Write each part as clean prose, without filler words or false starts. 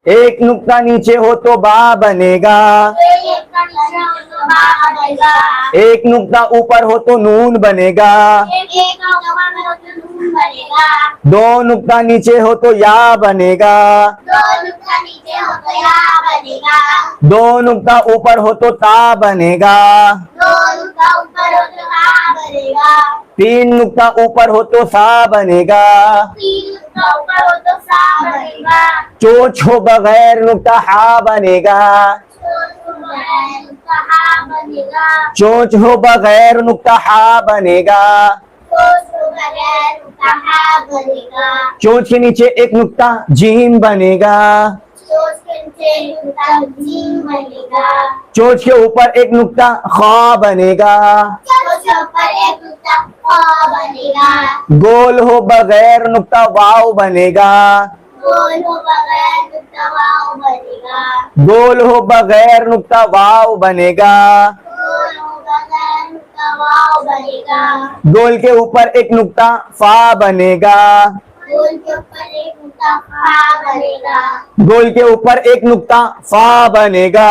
एक नुक्ता नीचे हो तो बा बनेगा। एक नुक्ता ऊपर हो तो नून बनेगा। दो नुक्ता नीचे हो तो या बनेगा। दो नुक्ता ऊपर हो तो ता बनेगा। तीन नुक्ता ऊपर हो तो सा बनेगा। चोच हो बगैर नुक्ता हा बनेगा। चोच हो बगैर नुक्ता हा बनेगा। चोच के नीचे एक नुक्ता जीम बनेगा। चोच के ऊपर एक नुक्ता खा बनेगा। गोल हो बगैर नुक्ता वाव बनेगा। गोल हो बगैर नुक्ता वाव बनेगा। गोल के ऊपर एक नुक्ता फा बनेगा। गोल के ऊपर एक नुक्ता फा बनेगा।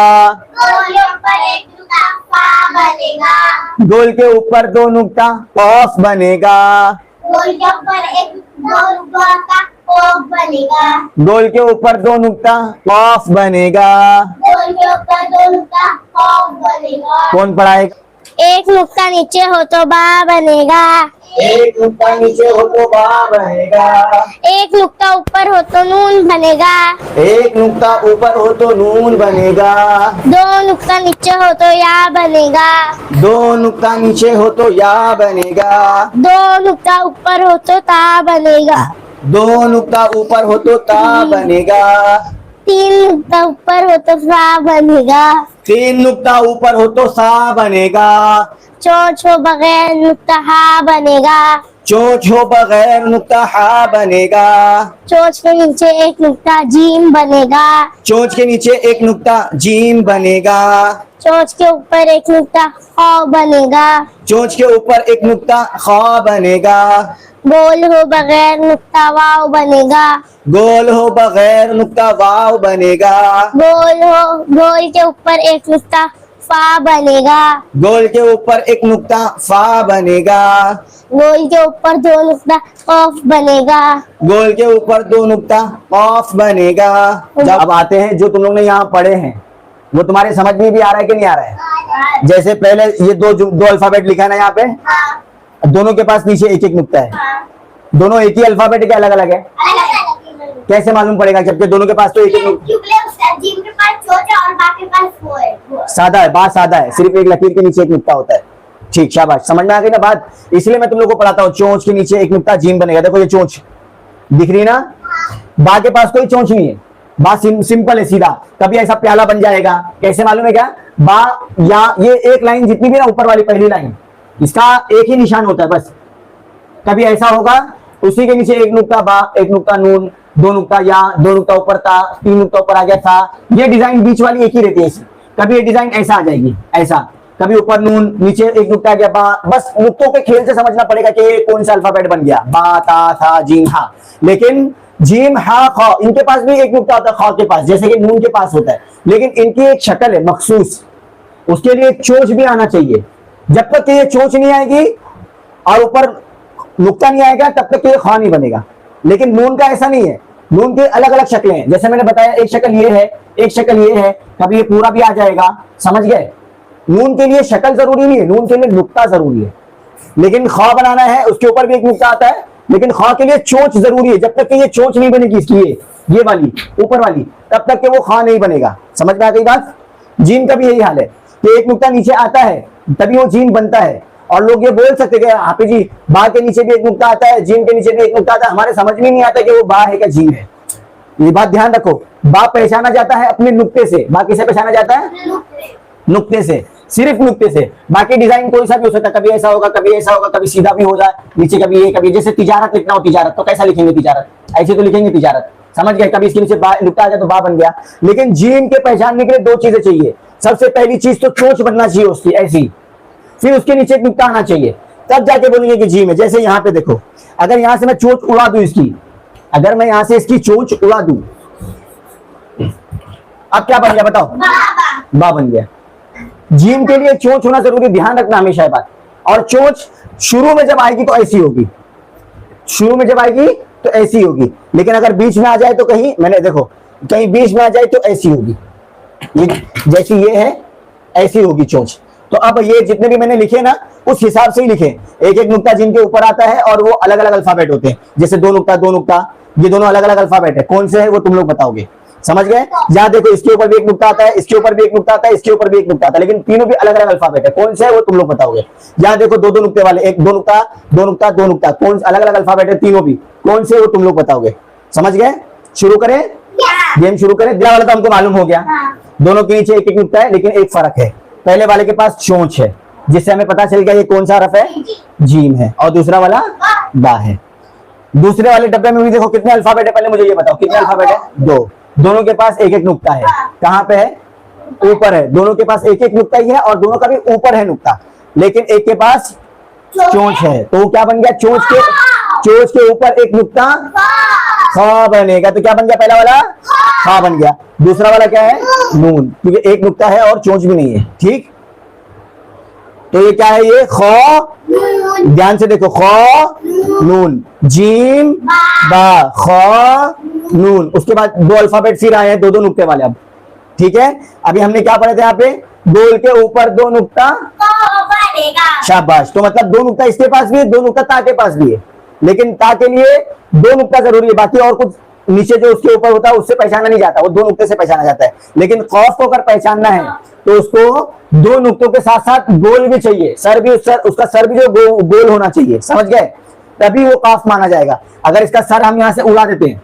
गोल के ऊपर दो नुक्ता ऑफ बनेगा। गोल के ऊपर दो नुक्ता ऑफ बनेगा। कौन पढ़ाएगा? एक नुक्ता नीचे हो तो बा बनेगा। एक नुक्ता नीचे हो तो बा बनेगा। एक नुक्ता ऊपर हो तो नून बनेगा। एक नुक्ता ऊपर हो तो नून बनेगा। दो नुक्ता नीचे हो तो या बनेगा। दो नुक्ता नीचे हो तो या बनेगा। दो नुक्ता ऊपर हो तो ता बनेगा। दो नुक्ता ऊपर हो तो ता बनेगा। तीन नुक्ता ऊपर हो तो सा बनेगा। तीन नुक्ता ऊपर हो तो सा बनेगा। चोच हो बगैर नुक्ता हा बनेगा। चोच हो बगैर नुक्ता हा बनेगा। चोच के नीचे एक नुक्ता जीम बनेगा। चोच के नीचे एक नुक्ता जीम बनेगा। चोच के ऊपर एक नुक्ता खा बनेगा। चोच के ऊपर एक नुक्ता खा बनेगा। गोल हो बगैर नुक्ता वाव बनेगा। गोल हो बगैर नुक्ता वाव बनेगा। गोल के ऊपर एक नुक्ता फा बनेगा। गोल के ऊपर एक नुक्ता फा बनेगा। गोल के ऊपर दो नुक्ता ऑफ बनेगा। गोल के ऊपर दो नुक्ता ऑफ बनेगा। जब अब आते हैं जो तुम लोग ने यहाँ पढ़े हैं वो तुम्हारे समझ में भी आ रहा है कि नहीं आ रहा है? जैसे पहले ये दो अल्फाबेट लिखा है ना यहाँ पे, दोनों के पास नीचे एक एक नुक्ता है। दोनों एक ही अल्फाबेट के अलग अलग है, कैसे मालूम पड़ेगा जबकि दोनों के पास तो एक एक सादा है, बात सादा है, सिर्फ एक लकीर के नीचे एक नुक्ता होता है। ठीक, शाबाश, समझ में आ गई ना बात? इसलिए मैं तुम लोग को पढ़ाता हूँ चोंच के नीचे एक नुक्ता जीम बनेगा। देखो ये चोंच दिख रही है ना, बा के पास कोई चोंच नहीं है, बा सिंपल है, सीधा। कभी ऐसा प्याला बन जाएगा, कैसे मालूम है क्या? बा या ये एक लाइन जितनी भी ना ऊपर वाली पहली लाइन, इसका एक ही निशान होता है बस। कभी ऐसा होगा उसी के नीचे एक नुक्ता बा, एक नुक्ता नून, दो नुक्ता या, दो नुक्ता ऊपर था, तीन नुक्ता ऊपर आ गया था। ये डिजाइन बीच वाली एक ही रहती है। कभी ये डिजाइन ऐसा आ जाएगी, ऐसा, कभी ऊपर नून नीचे एक नुक्ता आ गया बा। बस नुक्तों के खेल से समझना पड़ेगा कि ये कौन सा अल्फाबेट बन गया, बा ता था जीम हा। लेकिन जीम हा ख इनके पास भी एक नुक्ता होता है, ख के पास, जैसे कि नून के पास होता है, लेकिन इनकी एक शक्ल है मखसूस, उसके लिए चोंच भी आना चाहिए। जब तक ये चोंच नहीं आएगी और ऊपर नुक्ता नहीं आएगा तब तक ये खा नहीं बनेगा। लेकिन नून का ऐसा नहीं है, नून की अलग अलग शक्लें हैं। जैसे मैंने बताया एक शक्ल ये है, एक शक्ल ये है, कभी ये पूरा भी आ जाएगा, समझ गए? नून के लिए शक्ल जरूरी नहीं है, नून के लिए नुक्ता जरूरी है। लेकिन खा बनाना है उसके ऊपर भी एक नुक्ता आता है, लेकिन खा के लिए चोंच जरूरी है। जब तक कि ये चोंच नहीं बनेगी इसकी, ये वाली ऊपर वाली, तब तक कि वो खा नहीं बनेगा। समझ में आ गई बात? जीन का भी यही हाल है कि एक नुक्ता नीचे आता है तभी वो जीन बनता है। और लोग ये बोल सकते हैं हाफिज जी बा के नीचे भी एक नुक्ता आता है, जीन के नीचे भी एक नुक्ता आता है। हमारे समझ में नहीं आता कि वो बा है क्या जीन है। ये बात ध्यान रखो, बा पहचाना जाता है अपने नुक्ते से। बा किसे पहचाना जाता है? नुक्ते से, सिर्फ नुक्ते से। बाकी डिजाइन कोई सा भी हो सकता है, कभी ऐसा होगा, कभी ऐसा होगा, कभी सीधा भी हो जाए नीचे, कभी ये, कभी जैसे तिजारत लिखना हो, तिजारत तो कैसा लिखेंगे? तिजारत ऐसे तो लिखेंगे तिजारत, समझ गए? कभी इसके नीचे नुक्ता आ जाए तो बा बन गया। लेकिन जीन के पहचानने के लिए दो चीजें चाहिए। सबसे पहली चीज तो चोंच बनना चाहिए उसकी ऐसी, फिर उसके नीचे एक नुक्ता आना चाहिए, तब जाके बोलेंगे कि जीम है। जैसे यहाँ पे देखो, अगर यहां से मैं चोंच उड़ा दूं इसकी, अगर मैं यहां से इसकी चोंच उड़ा दूं, अब क्या बन गया बताओ? बा बन गया। जीम के लिए चोंच होना जरूरी, ध्यान रखना हमेशा ये बात। और चोंच शुरू में जब आएगी तो ऐसी होगी, शुरू में जब आएगी तो ऐसी होगी, लेकिन अगर बीच में आ जाए तो कहीं, मैंने देखो कहीं बीच में आ जाए तो ऐसी होगी, ये जैसी ये है ऐसी होगी चोंच। तो अब ये जितने भी मैंने लिखे ना उस हिसाब से ही लिखे, एक एक नुक्ता जिनके ऊपर आता है और वो अलग अलग अल्फाबेट होते हैं, जैसे दो नुक्ता, ये दोनों अलग अलग अल्फाबेट है, कौन से है वो तुम लोग बताओगे, समझ गए? यहाँ देखो इसके ऊपर भी एक नुक्ता आता है, इसके ऊपर भी एक नुक्ता आता है, इसके ऊपर भी एक नुक्ता आता है, लेकिन तीनों भी अलग अलग अल्फाबेट है, कौन से है वो तुम लोग बताओगे। यहाँ देखो दो नुक्ते वाले, एक दो नुक्ता, कौन अलग अलग अल्फाबेट है तीनों भी, कौन से वो तुम लोग बताओगे। समझ गए? शुरू करें, गेम शुरू करें। दिला वाला तो हमको मालूम हो गया, दोनों के नीचे एक एक नुक्ता है, लेकिन एक फर्क है, पहले वाले के पास चोंच है, जिससे हमें पता चल गया ये कौन सा हरफ है, जीम है, और दूसरा वाला बा है। दूसरे वाले डब्बे में भी देखो कितने अल्फाबेट है, पहले मुझे ये बताओ कितने अल्फाबेट है? दो। दोनों के पास एक एक नुक्ता है, कहां पे है? ऊपर है, दोनों के पास एक एक नुक्ता ही है और दोनों का भी ऊपर है नुक्ता, लेकिन एक के पास चोंच है, तो वो क्या बन गया? चोंच के ऊपर एक नुक्ता खा बनेगा, तो क्या बन गया? पहला वाला खा बन गया, दूसरा वाला क्या है? नून, क्योंकि एक नुक्ता है और चोंच भी नहीं है। ठीक, तो ये क्या है? ये खो, ध्यान से देखो, खो नून, जीम बा, खो नून। उसके बाद दो अल्फाबेट फिर आए हैं, दो नुक्ते वाले। अब ठीक है, अभी हमने क्या पढ़े थे यहाँ पे? गोल के ऊपर दो नुक्ता, शाबाश। तो मतलब दो नुक्ता इसके पास भी है, दो नुक्ता ता के पास भी है, लेकिन ता के लिए दो नुक्ता जरूरी है, बाकी और कुछ नीचे जो उसके ऊपर होता है उससे पहचाना नहीं जाता, वो दो नुक्ते से पहचाना जाता है। लेकिन कॉफ को अगर पहचानना है तो उसको दो नुक्तों के साथ साथ गोल भी चाहिए, सर भी, उसका सर भी जो गोल होना चाहिए, समझ गए? तभी वो काफ माना जाएगा। अगर इसका सर हम यहाँ से उड़ा देते हैं,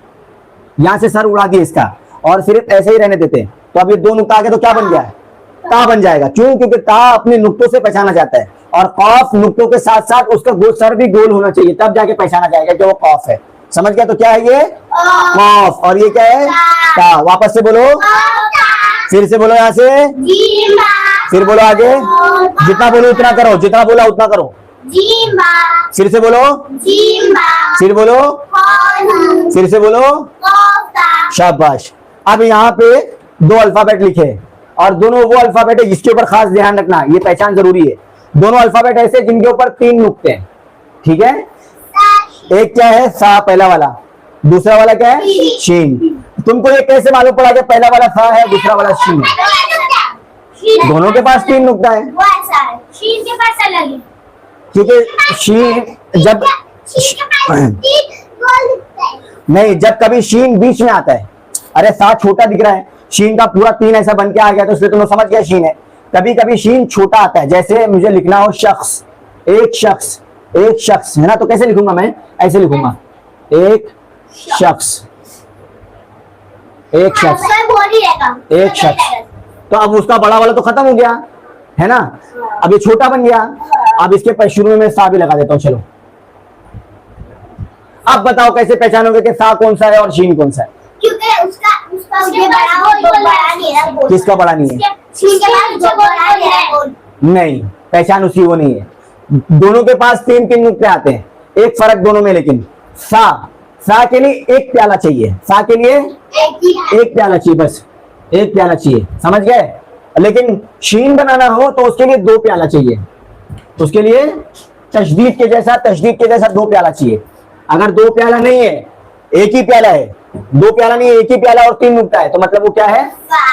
यहाँ से सर उड़ा दिए इसका और सिर्फ ऐसे ही रहने देते हैं, तो अब ये दो नुक्ता आगे तो क्या बन गया? ता बन जाएगा। क्यों? क्योंकि ता अपने नुक्तों से पहचाना जाता है और कॉफ नुक्तों के साथ साथ उसका सर भी गोल होना चाहिए, तब जाके पहचाना जाएगा कि वो कॉफ है। समझ गया? तो क्या है ये? कॉफ। और ये क्या है? ता। वापस से बोलो, फिर से बोलो, यहाँ से फिर बोलो, आगे जितना बोलो उतना करो, जितना बोला उतना करो, फिर से बोलो, फिर बोलो, फिर से बोलो, शाबाश। अब यहाँ पे दो अल्फाबेट लिखे और दोनों वो अल्फाबेट है जिसके ऊपर खास ध्यान रखना, ये पहचान जरूरी है। दोनों अल्फाबेट ऐसे जिनके ऊपर तीन नुक्ते हैं, ठीक है? एक क्या है? सा, पहला वाला, दूसरा वाला क्या है? शीन। तुमको ये कैसे मालूम पड़ा कि पहला वाला सा है दूसरा वाला शीन है? दोनों के पास तीन नुक्ता है, शीन के पास अलग है, क्योंकि शीन जब नहीं, जब कभी शीन बीच में आता है, अरे सा छोटा दिख रहा है, शीन का पूरा तीन ऐसा बन के आ गया तो इसलिए तुम समझ गया शीन है। कभी कभी शीन छोटा आता है, जैसे मुझे लिखना हो शख्स, एक शख्स, एक शख्स है ना, तो कैसे लिखूंगा मैं? ऐसे लिखूंगा, एक शख्स, एक शख्स, एक शख्स। तो अब उसका बड़ा वाला तो खत्म हो गया है ना, अब ये छोटा बन गया। अब इसके शुरू में मैं सा भी लगा देता हूं। चलो अब बताओ कैसे पहचानोगे कि सा कौन सा है और शीन कौन सा है? क्योंकि उसका बड़ा हो, बड़ा नहीं है। किसका बड़ा नहीं है? शीन के पास जो बड़ा है नहीं, पहचान उसकी वो नहीं है। दोनों के पास तीन तीन नुक्ते आते हैं, एक फर्क दोनों में, लेकिन सा के लिए एक प्याला चाहिए, सा के लिए एक प्याला चाहिए, बस एक प्याला चाहिए, समझ गए? लेकिन शीन बनाना हो तो उसके लिए दो प्याला चाहिए, उसके लिए तशदीद के जैसा दो प्याला चाहिए। अगर दो प्याला नहीं है, एक ही प्याला है, दो प्याला नहीं है, एक ही प्याला और तीन नुक्ता है, तो मतलब वो क्या है?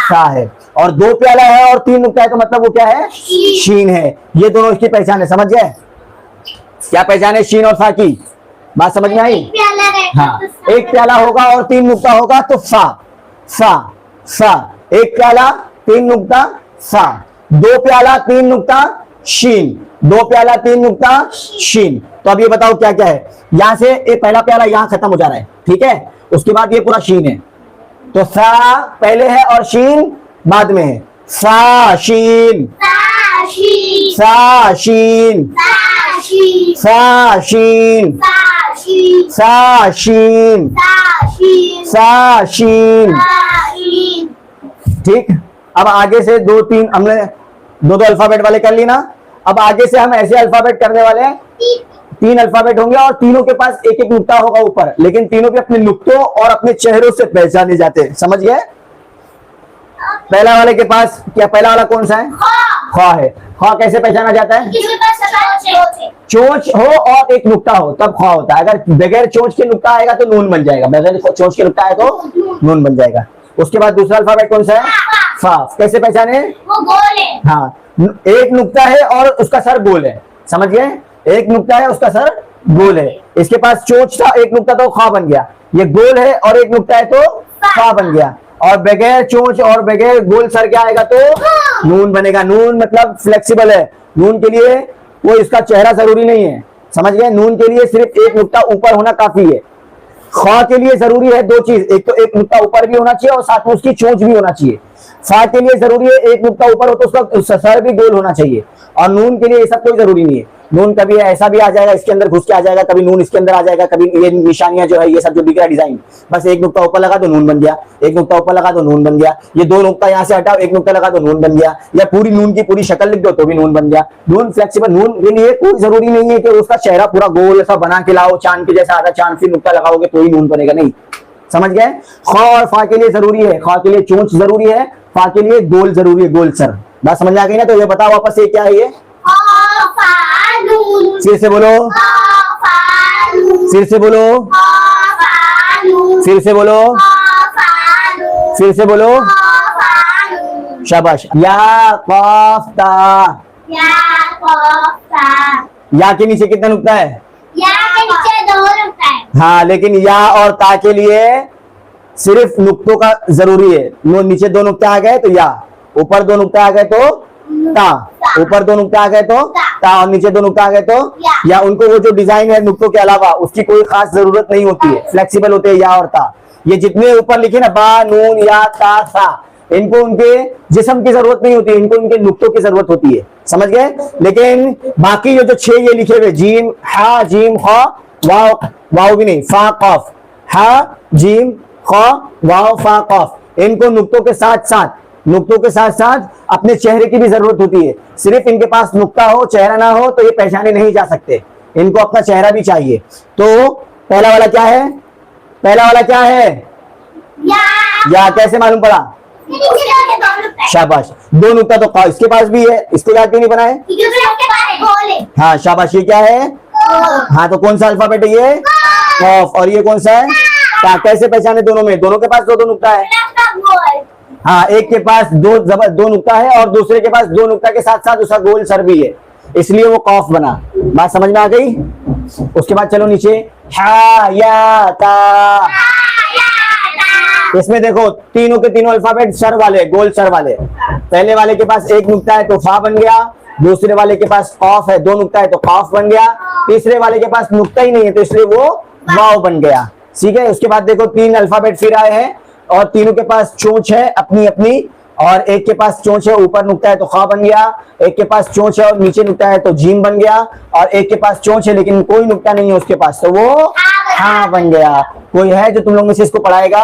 सा है। और दो प्याला है और तीन नुक्ता है तो मतलब वो क्या है? शीन है। ये दोनों इसकी पहचान है, समझ गए? क्या पहचान है शीन और सा की? बात समझ में आई? हाँ, एक प्याला होगा और तीन नुक्ता होगा तो सा, सा, सा। एक प्याला तीन नुक्ता सा, दो प्याला तीन नुक्ता शीन, दो प्याला तीन नुक्ता शीन। तो अब ये बताओ क्या क्या है? यहां से ये पहला प्याला यहां खत्म हो जा रहा है, ठीक है? उसके बाद ये पूरा शीन है, तो सा पहले है और शीन बाद में है। सा शीन, सा शीन, सा शीन, सा शीन, सा शीन। ठीक, अब आगे से दो तीन हमने दो अल्फाबेट वाले कर ली ना, अब आगे से हम ऐसे अल्फाबेट करने वाले हैं, तीन अल्फाबेट होंगे और तीनों के पास एक एक नुक्ता होगा ऊपर, लेकिन तीनों भी अपने नुक्तों और अपने चेहरों से पहचाने जाते हैं, समझ गए? पहला वाले के पास क्या, पहला वाला कौन सा है? ख है। ख कैसे पहचाना जाता है? चोंच हो और एक नुक्ता हो तब ख होता है। अगर बगैर चोंच के नुक्ता आएगा तो नून बन जाएगा, बगैर चोंच के नुक्ता आए तो नून बन जाएगा। उसके बाद दूसरा अल्फाबेट कौन सा है? फा। कैसे पहचाने? वो गोल है। हाँ, एक नुक्ता है और उसका सर गोल है, समझ गए? एक नुक्ता है उसका सर गोल है। इसके पास चोंच था, एक नुक्ता तो खा बन गया। ये गोल है और एक नुक्ता है तो फा बन गया। और बगैर चोंच और बगैर गोल सर क्या आएगा तो नून बनेगा। नून मतलब फ्लेक्सिबल है, नून के लिए वो इसका चेहरा जरूरी नहीं है, समझ गए? नून के लिए सिर्फ एक नुक्ता ऊपर होना काफी है। ख के लिए जरूरी है दो चीज, एक तो एक नुक्ता ऊपर भी होना चाहिए और साथ में उसकी चोंच भी होना चाहिए। फा के लिए जरूरी है एक नुक्ता ऊपर हो तो उसका सर भी गोल होना चाहिए। और नून के लिए ये सब कोई जरूरी नहीं है। नून कभी ऐसा भी आ जाएगा, इसके अंदर घुस के आ जाएगा, कभी नून इसके अंदर आ जाएगा, कभी ये निशानियां जो है ये सब जो दिख रहा है डिजाइन, बस एक नुक्ता ऊपर लगा तो नून बन गया, एक नुक्ता ऊपर लगा तो नून बन गया। ये दो नुक्ता यहाँ से हटाओ, एक नुक्ता लगा तो नून बन गया, या पूरी नून की पूरी शक्ल लिख दो तो भी नून बन गया। नून फ्लेक्सिबल। नून के लिए कोई जरूरी नहीं है कि उसका चेहरा पूरा गोल ऐसा बना के लाओ, चांद के जैसा आधा चांद फिर नुक्ता लगाओगे तो ही नून बनेगा, नहीं, समझ गए? ख और फा के लिए जरूरी है, ख के लिए चोंच जरूरी है, फा के लिए गोल जरूरी है, गोल सर। बात समझ आ गई ना? तो ये बताओ वापस से क्या है ये? फिर से बोलो, फिर से बोलो, फिर से बोलो, फिर से बोलो। शाबाश। या कफ ता। या के नीचे कितना नुक्ता है? या के नीचे दो नुक्ता है। हाँ, लेकिन या और ता के लिए सिर्फ नुक्तों का जरूरी है। नीचे दो नुक्ते आ गए तो या, ऊपर दो नुक्ते आ गए तो ता, ऊपर दो नुक्ते आ गए तो ता, और नीचे दो नुक्ते आ गए तो या। उनको वो जो डिजाइन है नुक्तों के अलावा उसकी कोई खास जरूरत नहीं होती है, फ्लेक्सिबल होते हैं या और ता। ये जितने ऊपर लिखे ना, बा, नून, या, ता, सा, इनको उनके जिस्म की जरूरत नहीं होती, इनको उनके नुक्तों की जरूरत होती है, समझ गए? लेकिन बाकी जो 6 ये लिखे हुए जीम, हा, जीम, ख, वाव, वाव भी नहीं, फा, कफ, हा, जीम, ख, वाव, फा, कफ, इनको नुक्तों के साथ साथ अपने चेहरे की भी जरूरत होती है। सिर्फ इनके पास नुक्ता हो, चेहरा ना हो तो ये पहचाने नहीं जा सकते, इनको अपना चेहरा भी चाहिए। तो पहला वाला क्या है? पहला वाला क्या है? या। कैसे मालूम पड़ा? शाबाश। दो नुक्ता तो ख इसके पास भी है, इसके बाद क्यों नहीं बना है? हाँ, शाबाश। ये क्या है? हाँ, तो कौन सा अल्फाबेट है ये? कफ। और ये कौन सा है? ता। कैसे पहचाने? दोनों में, दोनों के पास दो नुक्ता है। हाँ, एक के पास दो नुक्ता है और दूसरे के पास दो नुक्ता के साथ साथ उसका गोल सर भी है, इसलिए वो कॉफ बना। बात समझ में आ गई? उसके बाद चलो नीचे, हा, या, ता। इसमें देखो तीनों के तीनों अल्फाबेट सर वाले, गोल सर वाले। पहले वाले के पास एक नुक्ता है तो फा बन गया, दूसरे वाले के पास कॉफ है, दो नुक्ता है तो कॉफ बन गया, तीसरे वाले के पास नुक्ता ही नहीं है तो इसलिए वो वाव बन गया, ठीक है? उसके बाद देखो 3 अल्फाबेट फिर आए हैं और तीनों के पास चोंच है अपनी अपनी, और एक के पास चोंच है, ऊपर नुक्ता है तो खा बन गया, एक के पास चोंच है और नीचे नुक्ता है तो जीम बन गया, और एक के पास चोंच है लेकिन कोई नुक्ता नहीं है उसके पास तो वो हा बन गया। कोई है जो तुम लोग में से इसको पढ़ाएगा?